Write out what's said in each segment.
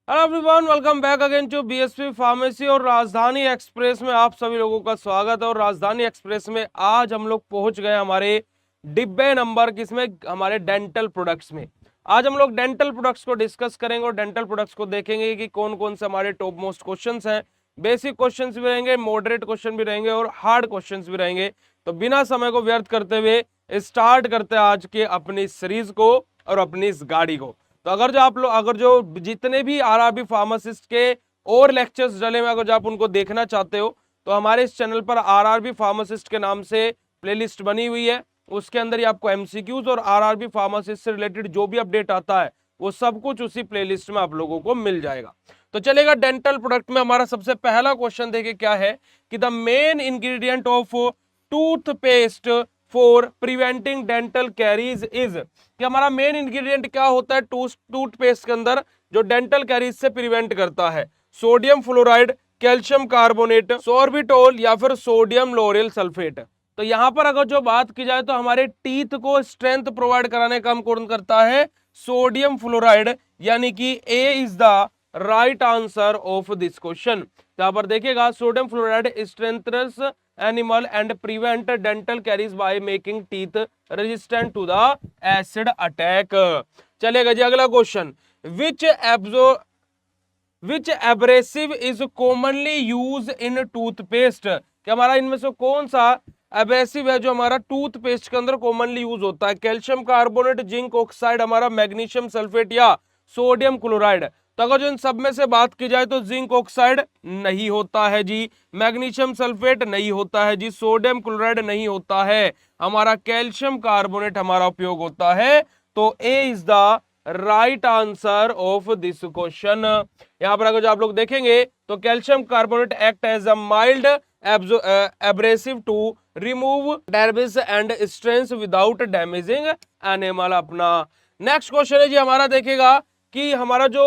Hello everyone, welcome back again to BSP pharmacy और Rajdhani express में आप सभी लोगों का स्वागत है। और राजधानी एक्सप्रेस में आज हम लोग पहुंच गए हमारे डिब्बे नंबर किसमें, हमारे डेंटल प्रोडक्ट्स में। आज हम लोग डेंटल प्रोडक्ट्स को डिस्कस करेंगे और डेंटल प्रोडक्ट्स को देखेंगे कि कौन कौन से हमारे टॉप मोस्ट क्वेश्चंस हैं। बेसिक क्वेश्चंस भी रहेंगे, मॉडरेट क्वेश्चन भी रहेंगे और हार्ड क्वेश्चंस भी रहेंगे। तो बिना समय को व्यर्थ करते हुए स्टार्ट करते हैं आज के अपनी सीरीज को और अपनी इस गाड़ी को। तो अगर जो जितने भी आरआरबी फार्मासिस्ट के और लेक्चर्स डले हुए, अगर आप उनको देखना चाहते हो तो हमारे इस चैनल पर आरआरबी फार्मासिस्ट के नाम से प्लेलिस्ट बनी हुई है। उसके अंदर ही आपको एमसीक्यूज और आरआरबी फार्मासिस्ट से रिलेटेड जो भी अपडेट आता है वो सब कुछ उसी प्लेलिस्ट में आप लोगों को मिल जाएगा। तो चलेगा, डेंटल प्रोडक्ट में हमारा सबसे पहला क्वेश्चन देखिए क्या है कि the main ingredient of toothpaste for preventing dental caries is, कि हमारा मेन इंग्रेडिएंट क्या होता है टूथपेस्ट के अंदर जो डेंटल कैरीज से प्रिवेंट करता है। Sodium fluoride, calcium carbonate, sorbitol या फिर सोडियम लोरेल सल्फेट। तो यहां पर अगर जो बात की जाए तो हमारे टीथ को स्ट्रेंथ प्रोवाइड कराने का काम कौन करता है? सोडियम फ्लोराइड, यानी कि A is the right answer of this question. यहां पर देखिएगा, sodium fluoride strengthens enamel and prevent dental caries by making teeth resistant to the acid attack. चलेगा जी, अगला question, which abrasive is commonly use in toothpaste, कि हमारा इनमें से कौन सा एब्रेसिव है जो हमारा टूथपेस्ट के अंदर कॉमनली यूज होता है? कैल्शियम कार्बोनेट, जिंक ऑक्साइड, हमारा मैग्नीशियम सल्फेट या सोडियम क्लोराइड। तो अगर जो इन सब में से बात की जाए तो जिंक ऑक्साइड नहीं होता है जी, मैग्नीशियम सल्फेट नहीं होता है जी, सोडियम क्लोराइड नहीं होता है, हमारा कैल्शियम कार्बोनेट हमारा उपयोग होता है। तो A is the right answer of this question. यहां पर अगर जो आप लोग देखेंगे तो calcium carbonate act as a mild abrasive to remove debris and stains without damaging enamel. अपना नेक्स्ट क्वेश्चन है जी हमारा, देखेगा कि हमारा जो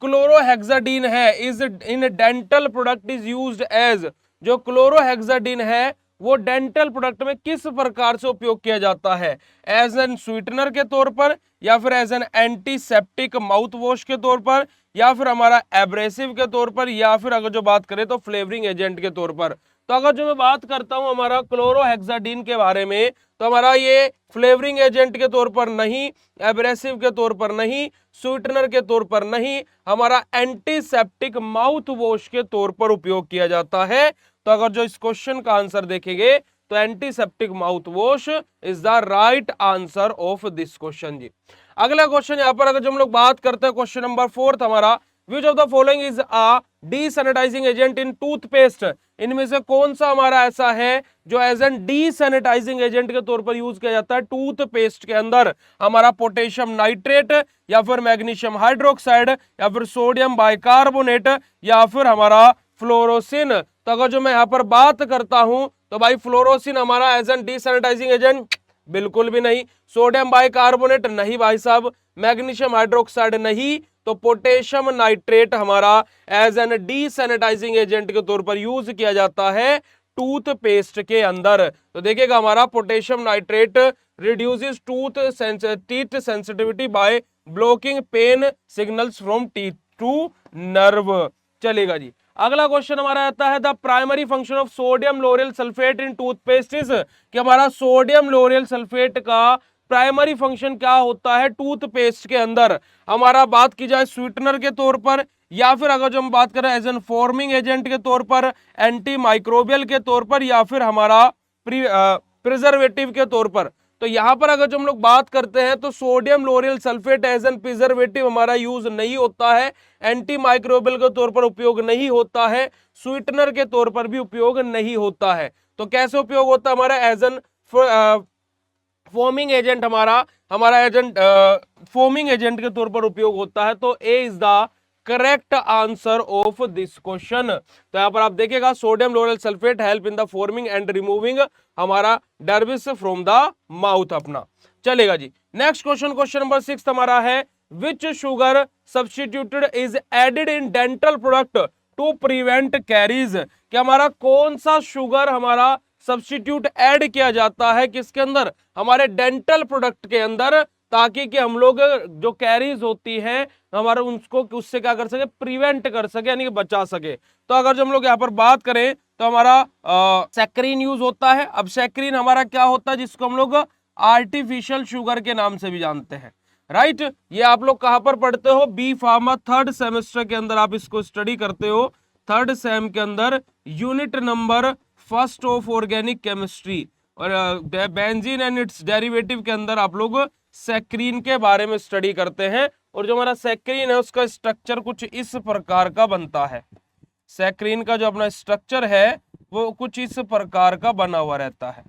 क्लोरोहेक्साडीन है is in dental product is used as, जो क्लोरोहेक्साडीन है वो डेंटल प्रोडक्ट में किस प्रकार से उपयोग किया जाता है? एज एन स्वीटनर के तौर पर, या फिर as an antiseptic mouth wash के तौर पर, या फिर हमारा एब्रेसिव के तौर पर, या फिर अगर जो बात करें तो फ्लेवरिंग एजेंट के तौर पर। तो अगर जो मैं बात करता हूं हमारा क्लोरोहेक्साडीन के बारे में, तो हमारा ये फ्लेवरिंग एजेंट के तौर पर नहीं, एब्रेसिव के तौर पर नहीं, स्वीटनर के तौर पर नहीं, हमारा एंटीसेप्टिक माउथ वॉश के तौर पर उपयोग किया जाता है। तो अगर जो इस क्वेश्चन का आंसर देखेंगे तो antiseptic mouth wash is the right answer of this question जी। अगला क्वेश्चन यहां पर अगर जो हम लोग बात करते हैं क्वेश्चन नंबर 4 हमारा, which of the following is a desensitizing agent in toothpaste, इनमें से कौन सा हमारा ऐसा है जो एज एन डीसैनिटाइजिंग एजेंट के तौर पर यूज किया जाता है टूथपेस्ट के अंदर? हमारा पोटेशियम नाइट्रेट, या फिर मैग्नीशियम हाइड्रोक्साइड, या फिर सोडियम बाइकार्बोनेट, या फिर हमारा फ्लोरोसिन। तो अगर जो मैं यहां पर बात करता हूं तो भाई फ्लोरोसिन हमारा एज एन डीसैनिटाइजिंग एजेंट बिल्कुल भी नहीं, सोडियम बाइकार्बोनेट नहीं भाई साहब, मैग्नीशियम हाइड्रोक्साइड नहीं, तो पोटेशियम नाइट्रेट हमारा एज एन डीसैनिटाइजिंग एजेंट के तौर पर यूज किया जाता है टूथपेस्ट के अंदर। तो देखिएगा हमारा potassium nitrate reduces teeth sensitivity by blocking pain signals from teeth to nerve. चलेगा जी, अगला क्वेश्चन हमारा आता है, the primary function of sodium lauryl sulphate in toothpaste is, कि हमारा सोडियम लोरेल सल्फेट का प्राइमरी फंक्शन क्या होता है टूथपेस्ट के अंदर? हमारा बात की जाए स्वीटनर के तौर पर, या फिर अगर जो हम बात करें एज एन फॉर्मिंग एजेंट के तौर पर, एंटी माइक्रोबियल के तौर पर, या फिर हमारा प्रिजर्वेटिव के तौर पर। तो यहां पर अगर जो हम लोग बात करते हैं तो sodium lauryl sulphate as an preservative हमारा यूज नहीं होता है, एंटी माइक्रोबियल के तौर पर उपयोग नहीं होता है, स्वीटनर के तौर पर भी उपयोग नहीं होता है। तो कैसे उपयोग होता है हमारा? एज एन फॉर्मिंग एजेंट, हमारा एजेंट फॉर्मिंग एजेंट के तौर पर उपयोग होता है। तो A is the correct answer of this question. तो यहां पर आप देखिएगा, sodium lauryl sulfate help in the foaming and removing हमारा डर्बिस फ्रॉम द माउथ अपना। चलेगा जी, नेक्स्ट क्वेश्चन, क्वेश्चन नंबर 6 हमारा है, which sugar substituted is added in dental product to prevent caries, कि हमारा कौन सा शुगर हमारा सब्स्टिट्यूट ऐड किया जाता है किसके अंदर? हमारे डेंटल प्रोडक्ट के अंदर, ताकि कि हम लोग जो कैरीज होती है हमारे उनको उससे क्या कर सके, प्रिवेंट कर सके, यानी कि बचा सके। तो अगर जो हम लोग यहाँ पर बात करें तो हमारा सैक्रीन यूज होता है। अब सैक्रीन हमारा क्या होता है, जिसको हम लोग आर्टिफिशियल शुगर के नाम से भी जानते हैं, राइट। ये आप लोग कहां पर पढ़ते हो, बी फार्मा थर्ड सेमेस्टर के अंदर आप इसको स्टडी करते हो, थर्ड सेम के अंदर, unit number first of organic chemistry, और बेंजीन एंड इट्स डेरिवेटिव के अंदर आप लोग सैक्रीन के बारे में स्टडी करते हैं। और जो हमारा सैक्रीन है उसका स्ट्रक्चर कुछ इस प्रकार का बनता है। सैक्रीन का जो अपना स्ट्रक्चर है वो कुछ इस प्रकार का बना हुआ रहता है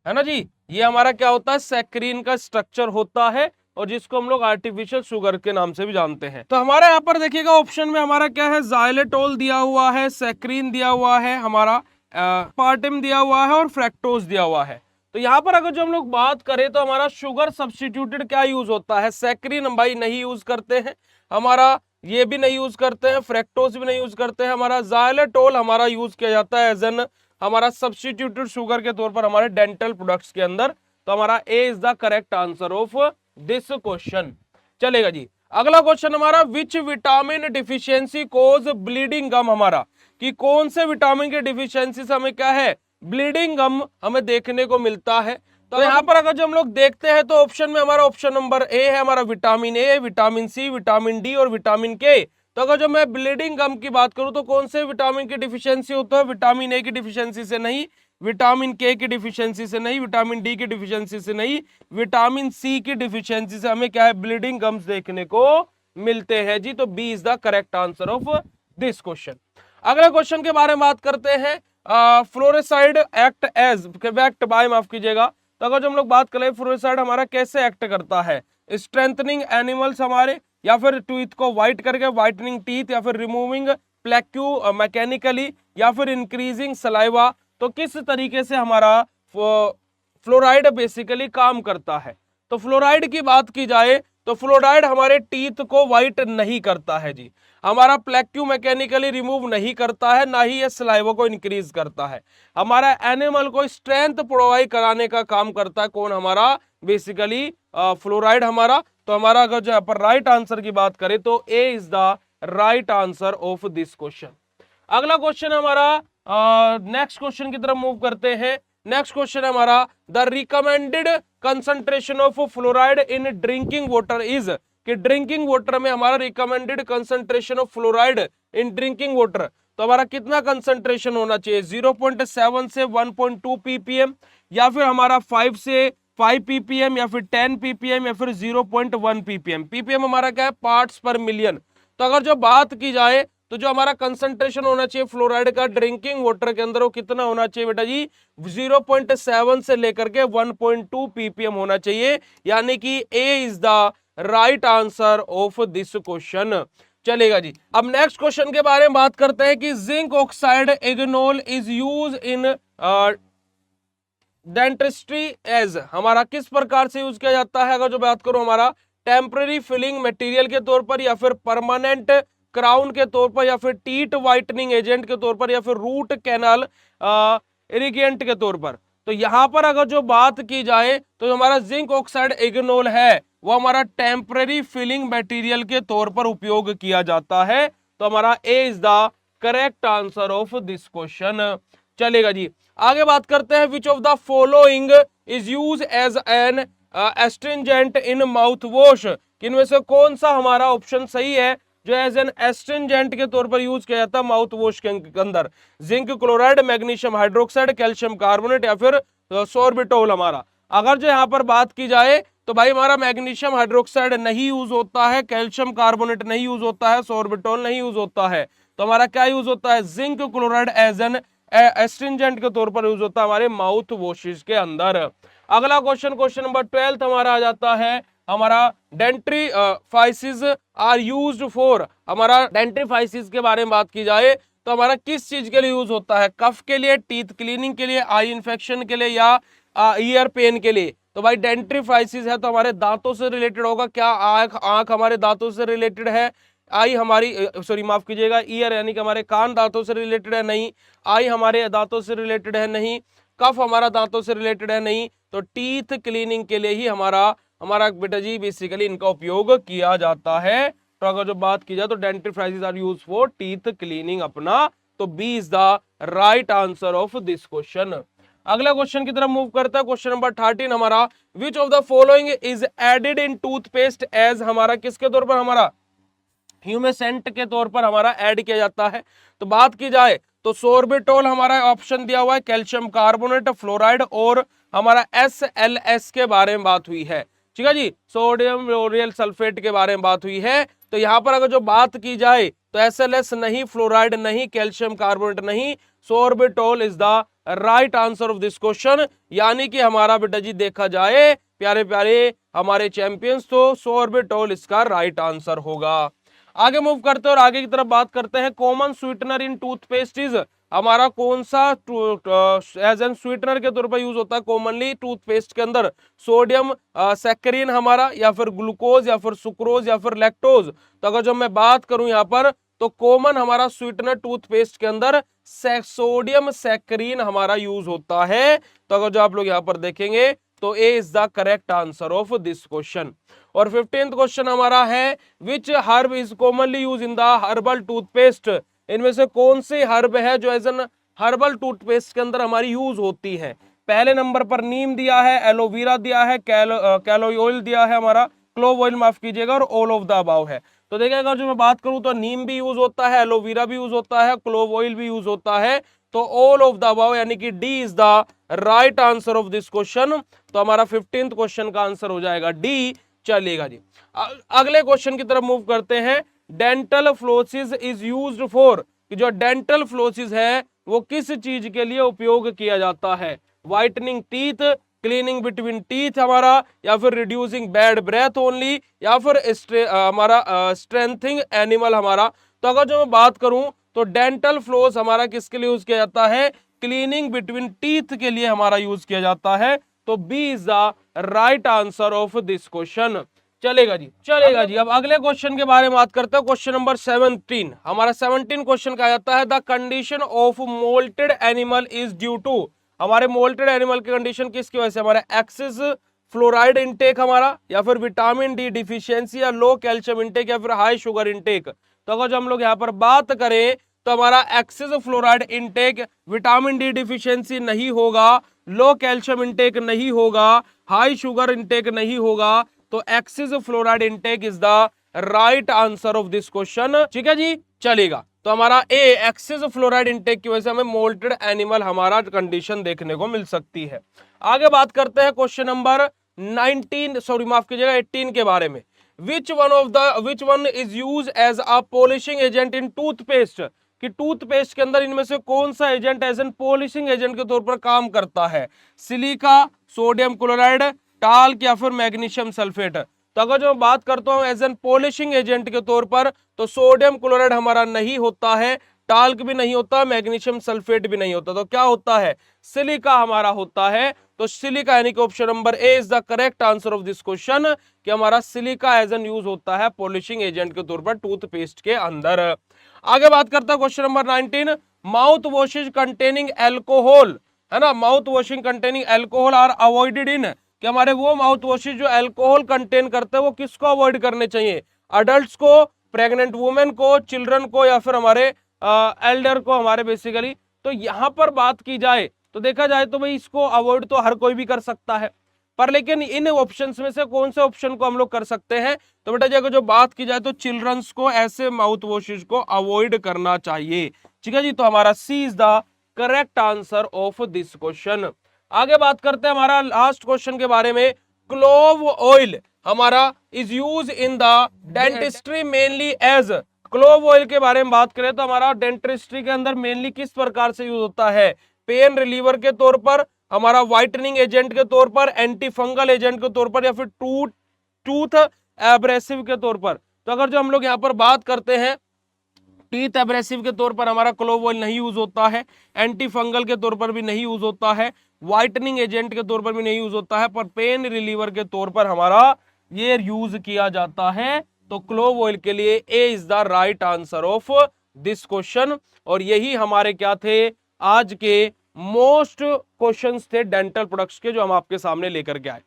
ना जी। ये हमारा क्या होता है, सैक्रीन का स्ट्रक्चर होता है, और जिसको हम लोग आर्टिफिशियल शुगर के नाम से भी जानते हैं। तो हमारे यहाँ पर देखिएगा ऑप्शन में हमारा क्या है, जाइलेटोल दिया हुआ है, सैक्रीन दिया हुआ है, हमारा पार्टिम दिया हुआ है, और फ्रैक्टोज दिया हुआ है। तो यहाँ पर अगर जो हम लोग बात करें तो हमारा शुगर सब्स्टिट्यूटेड क्या यूज होता है, सैक्रीन हम भाई नहीं यूज करते हैं, हमारा ये भी नहीं यूज करते हैं, फ्रैक्टोज भी नहीं यूज करते हैं, हमारा जाइलेटोल हमारा यूज किया जाता है एज एन हमारा सब्स्टिट्यूटेड शुगर के तौर पर हमारे डेंटल प्रोडक्ट्स के अंदर। तो हमारा A is the correct answer of this question. चलेगा जी, अगला क्वेश्चन हमारा, which vitamin deficiency cause bleeding gum, हमारा कि कौन से विटामिन के डिफिशियंसी से हमें क्या है, ब्लीडिंग गम हमें देखने को मिलता है। तो यहाँ पर अगर जो हम लोग देखते हैं तो ऑप्शन में हमारा ऑप्शन नंबर ए है, हमारा vitamin A, vitamin C, vitamin D और विटामिन के। तो अगर जो मैं ब्लीडिंग गम की बात करूं तो कौन से विटामिन की डिफिशियंसी होता है, विटामिन ए की डिफिशियंसी से नहीं, विटामिन के की डिफिशियंसी से नहीं, विटामिन डी की डिफिशियंसी से नहीं, विटामिन सी की डिफिशियंसी से हमें क्या है, ब्लीडिंग गम्स देखने को मिलते हैं जी। तो B is the correct answer of this question. अगले क्वेश्चन के बारे में बात करते हैं, fluoride act as act by, माफ कीजिएगा। तो अगर जो हम लोग बात करें फ्लोरेसाइड हमारा कैसे एक्ट करता है, स्ट्रेंथनिंग एनिमल्स हमारे, या फिर टीथ को व्हाइट करके व्हाइटनिंग टीथ, या फिर रिमूविंग प्लेक्यू मैकेनिकली, या फिर इंक्रीजिंग सलाइवा। तो किस तरीके से हमारा फ्लोराइड बेसिकली काम करता है। तो फ्लोराइड की बात की जाए तो फ्लोराइड हमारे टीथ को व्हाइट नहीं करता है जी, हमारा प्लेक्यू मैकेनिकली रिमूव नहीं करता है, ना ही ये सलाइवा को इंक्रीज करता है, हमारा एनिमल को स्ट्रेंथ प्रोवाइड कराने का काम करता है। कौन, हमारा बेसिकली फ्लोराइड हमारा। तो हमारा अगर जो यहाँ पर राइट आंसर की बात करें तो A is the right answer of this question. अगला क्वेश्चन हमारा नेक्स्ट क्वेश्चन की तरफ मूव करते हैं। नेक्स्ट क्वेश्चन है हमारा, the recommended concentration of fluoride in drinking water is, कि ड्रिंकिंग वाटर में हमारा recommended concentration of fluoride in drinking water, तो हमारा कितना कंसंट्रेशन होना चाहिए, 0.7 से 1.2 ppm, या फिर हमारा 5 से 5 ppm, या फिर 10 ppm, या फिर 0.1 ppm। ppm हमारा क्या है, पार्ट्स पर मिलियन। तो अगर जो बात की जाए तो जो हमारा कंसंट्रेशन होना चाहिए फ्लोराइड का ड्रिंकिंग वाटर के अंदर वो कितना होना चाहिए बेटा जी, 0.7 से लेकर के 1.2 ppm होना चाहिए, यानी कि A is the right answer of this question. चलेगा जी, अब नेक्स्ट क्वेश्चन के बारे में बात करते हैं कि zinc oxide eugenol is use in dentistry as, हमारा किस प्रकार से यूज किया जाता है। अगर जो बात करो हमारा टेम्पररी फिलिंग मटेरियल के तौर पर, या फिर परमानेंट क्राउन के तौर पर, या फिर टीथ व्हाइटनिंग एजेंट के तौर पर, या फिर रूट कैनाल इरिगेंट के तौर पर। तो यहां पर अगर जो बात की जाए तो हमारा जिंक ऑक्साइड इग्नोल है वो हमारा टेम्पररी फिलिंग मटेरियल के तौर पर उपयोग किया जाता है। तो हमारा A is the correct answer of this question. चलेगा जी, आगे बात करते हैं, which of the following is use as an astringent in mouth wash, इनमें से कौन सा हमारा ऑप्शन सही है जो एज एन एस्ट्रिंजेंट के तौर पर यूज किया जाता है माउथ वॉश के अंदर, zinc chloride, magnesium hydroxide, calcium carbonate, या फिर सोर्बिटोल हमारा। अगर जो यहाँ पर बात की जाए तो भाई हमारा मैग्नीशियम हाइड्रोक्साइड नहीं यूज होता है, कैल्शियम कार्बोनेट नहीं यूज होता है, सोर्बिटोल नहीं यूज होता है, तो हमारा क्या यूज होता है, zinc chloride as an astringent के तौर पर यूज होता है हमारे माउथ वॉशेस के अंदर। अगला क्वेश्चन, क्वेश्चन नंबर 12 हमारा आ जाता है, हमारा डेंट्रीफाइसिस आर यूज्ड फॉर, हमारा डेंट्रीफाइसिस के बारे में बात की जाए तो हमारा किस चीज के लिए यूज होता है, कफ के लिए, टीथ क्लीनिंग के लिए, आई इन्फेक्शन के लिए, या ईयर पेन के लिए। तो भाई डेंट्रीफाइसिस है तो हमारे दांतों से रिलेटेड होगा, क्या आंख हमारे दांतों से रिलेटेड है, आई हमारी सॉरी माफ कीजिएगा, ईयर यानी कि हमारे कान दांतों से रिलेटेड है, नहीं। आई हमारे दांतों से रिलेटेड है, नहीं। कफ हमारा दांतों से रिलेटेड है, नहीं। तो टीथ क्लीनिंग के लिए ही हमारा हमारा बेटा जी बेसिकली इनका उपयोग किया जाता है। तो अगर जो बात की जाए तो dentifrices are use for teeth cleaning अपना, तो B is the right answer of this question. अगला क्वेश्चन की तरफ मूव करता है, क्वेश्चन नंबर 13 हमारा, which of the following is added in toothpaste as, हमारा किसके तौर पर, हमारा ह्यूमेसेंट के तौर पर हमारा ऐड किया जाता है। तो बात की जाए तो सोर्बिटोल हमारा ऑप्शन दिया हुआ है, कैल्शियम कार्बोनेट, फ्लोराइड और हमारा SLS के बारे में बात हुई है, ठीक है जी, सोडियम लोरियल सल्फेट के बारे में बात हुई है। तो यहां पर अगर जो बात की जाए तो SLS नहीं, फ्लोराइड नहीं, कैल्शियम कार्बोनेट नहीं, sorbitol is the right answer of this question. यानी कि हमारा बेटा जी देखा जाए प्यारे प्यारे हमारे चैंपियंस, तो सोर्बिटोल इसका राइट आंसर होगा। आगे मूव करते हैं और आगे की तरफ बात करते हैं, common sweetener in toothpaste is, हमारा कौन सा एज एन स्वीटनर के तौर पर यूज होता है कॉमनली टूथपेस्ट के अंदर, सोडियम सैकरीन हमारा, या फिर ग्लूकोज, या फिर सुक्रोज, या फिर लैक्टोज। तो अगर जो मैं बात करूं यहां पर, तो कॉमन हमारा स्वीटनर टूथपेस्ट के अंदर सोडियम सैकरीन हमारा यूज होता है। तो अगर जो आप लोग यहां पर देखेंगे तो A is the correct answer of this question. और 15th क्वेश्चन हमारा है, which herb is commonly use in the herbal toothpaste, इनमें से कौन सी हर्ब है जो एज एन हर्बल टूथपेस्ट के अंदर हमारी यूज होती है। पहले नंबर पर नीम दिया है, एलोवेरा दिया है, कैलोई ऑयल दिया है, हमारा क्लोव ऑयल माफ कीजिएगा, और ऑल ऑफ द अबाव है। तो देखिए अगर जो मैं बात करूं तो नीम भी यूज होता है, एलोवेरा भी यूज होता है, क्लोव ऑयल भी यूज होता है, तो ऑल ऑफ द अबाव यानी कि D is the right answer of this question. तो हमारा 15th क्वेश्चन का आंसर हो जाएगा डी। चलेगा जी, अगले क्वेश्चन की तरफ मूव करते हैं, डेंटल फ्लोसिस इज यूज्ड फॉर, कि जो डेंटल फ्लोसिस है वो किस चीज के लिए उपयोग किया जाता है, whitening teeth, cleaning between teeth हमारा, या फिर रिड्यूसिंग बैड ब्रेथ ओनली, या फिर हमारा स्ट्रेंथिंग एनिमल हमारा। तो अगर जो मैं बात करूं तो डेंटल फ्लोस हमारा किसके लिए यूज किया जाता है, क्लीनिंग बिटवीन टीथ के लिए हमारा यूज किया जाता है। तो B is the right answer of this question. चलेगा जी, चलेगा जी। अब अगले क्वेश्चन के बारे में बात करते हैं, क्वेश्चन नंबर 17 हमारा 17 क्वेश्चन कहा जाता है, the condition of mottled animal is due to, हमारे मोल्टेड एनिमल की कंडीशन किसकी वजह से, हमारे एक्सेस फ्लोराइड इंटेक हमारा, या फिर विटामिन डी डिफिशियंसी, या लो कैल्शियम इंटेक, या फिर हाई शुगर इंटेक। तो अगर जो हम लोग यहाँ पर बात करें तो हमारा excess fluoride intake, vitamin D deficiency नहीं होगा, लो कैल्शियम इंटेक नहीं होगा, हाई शुगर इंटेक नहीं होगा, तो excess fluoride intake is the right answer of this question, ठीक है जी। चलेगा, तो हमारा ए एक्सेस फ्लोराइड इंटेक की वजह से हमें मोल्टेड एनिमल हमारा कंडीशन देखने को मिल सकती है। आगे बात करते हैं क्वेश्चन नंबर 19 सॉरी माफ कीजिएगा 18 के बारे में, which one is use as a polishing agent in toothpaste, कि टूथपेस्ट के अंदर इनमें से कौन सा agent as an polishing agent के तौर पर काम करता है, सिलिका, सोडियम क्लोराइड, टाल्क, या फिर मैग्नीशियम सल्फेट। तो अगर जो बात करता हूं एज एन पॉलिशिंग एजेंट के तौर पर, तो सोडियम क्लोराइड हमारा नहीं होता है, टाल्क भी नहीं होता, मैग्नीशियम सल्फेट भी नहीं होता, तो क्या होता है, सिलिका हमारा होता है। तो सिलिका यानी कि option number A is the correct answer of this question, कि हमारा सिलिका एज एन यूज होता है पॉलिशिंग एजेंट के तौर पर टूथपेस्ट के अंदर। आगे बात करता है question number 19, mouth washes containing alcohol, है ना, mouth washing containing alcohol are avoided in, कि हमारे वो माउथ वॉशेज जो अल्कोहल कंटेन करते हैं वो किसको अवॉइड करने चाहिए, अडल्ट्स को, प्रेग्नेंट वुमेन को, चिल्ड्रन को, या फिर हमारे एल्डर को हमारे बेसिकली। तो यहां पर बात की जाए तो देखा जाए तो भाई इसको अवॉइड तो हर कोई भी कर सकता है, पर लेकिन इन ऑप्शंस में से कौन से ऑप्शन को हम लोग कर सकते हैं, तो बेटा जी अगर जो बात की जाए तो चिल्ड्रंस को ऐसे माउथ वॉशेज को अवॉइड करना चाहिए, ठीक है जी। तो हमारा C is the correct answer of this question. आगे बात करते हैं हमारा लास्ट क्वेश्चन के बारे में, क्लोव ऑयल हमारा is use in the dentistry mainly as, clove oil के बारे में बात करें तो हमारा डेंटिस्ट्री के अंदर मेनली किस प्रकार से यूज होता है, पेन रिलीवर के तौर पर, हमारा व्हाइटनिंग एजेंट के तौर पर, एंटी फंगल एजेंट के तौर पर, या फिर टूथ एब्रेसिव के तौर पर। तो अगर जो हम लोग यहाँ पर बात करते हैं टीथ एब्रेसिव के तौर पर हमारा क्लोव ऑयल नहीं यूज होता है, एंटी फंगल के तौर पर भी नहीं यूज होता है, व्हाइटनिंग एजेंट के तौर पर भी नहीं यूज होता है, पर पेन रिलीवर के तौर पर हमारा ये यूज किया जाता है तो क्लोव ऑयल के लिए A is the right answer of this question. और यही हमारे क्या थे आज के मोस्ट क्वेश्चंस थे डेंटल प्रोडक्ट्स के, जो हम आपके सामने लेकर के आए।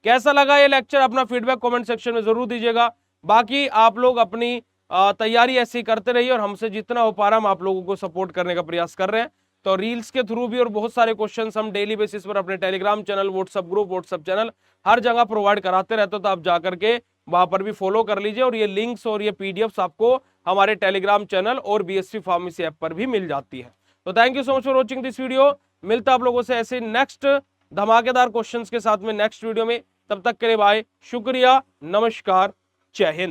कैसा लगा ये लेक्चर, अपना फीडबैक कमेंट सेक्शन में जरूर दीजिएगा। बाकी आप लोग अपनी तैयारी ऐसी करते रहिए और हमसे जितना हो पा रहा हम आप लोगों को सपोर्ट करने का प्रयास कर रहे हैं। तो रील्स के थ्रू भी और बहुत सारे क्वेश्चंस हम डेली बेसिस पर अपने Telegram channel, WhatsApp group, WhatsApp channel हर जगह प्रोवाइड कराते रहते हो, तो आप जाकर के वहां पर भी फॉलो कर लीजिए। और ये लिंक्स और ये पीडीएफ्स आपको हमारे टेलीग्राम चैनल और बीएससी फार्मेसी ऐप पर भी मिल जाती है। तो thank you so much for watching this video. मिलता आप लोगों से ऐसे नेक्स्ट धमाकेदार क्वेश्चंस के साथ में नेक्स्ट वीडियो में। तब तक के लिए बाय, शुक्रिया, नमस्कार, जय हिंद।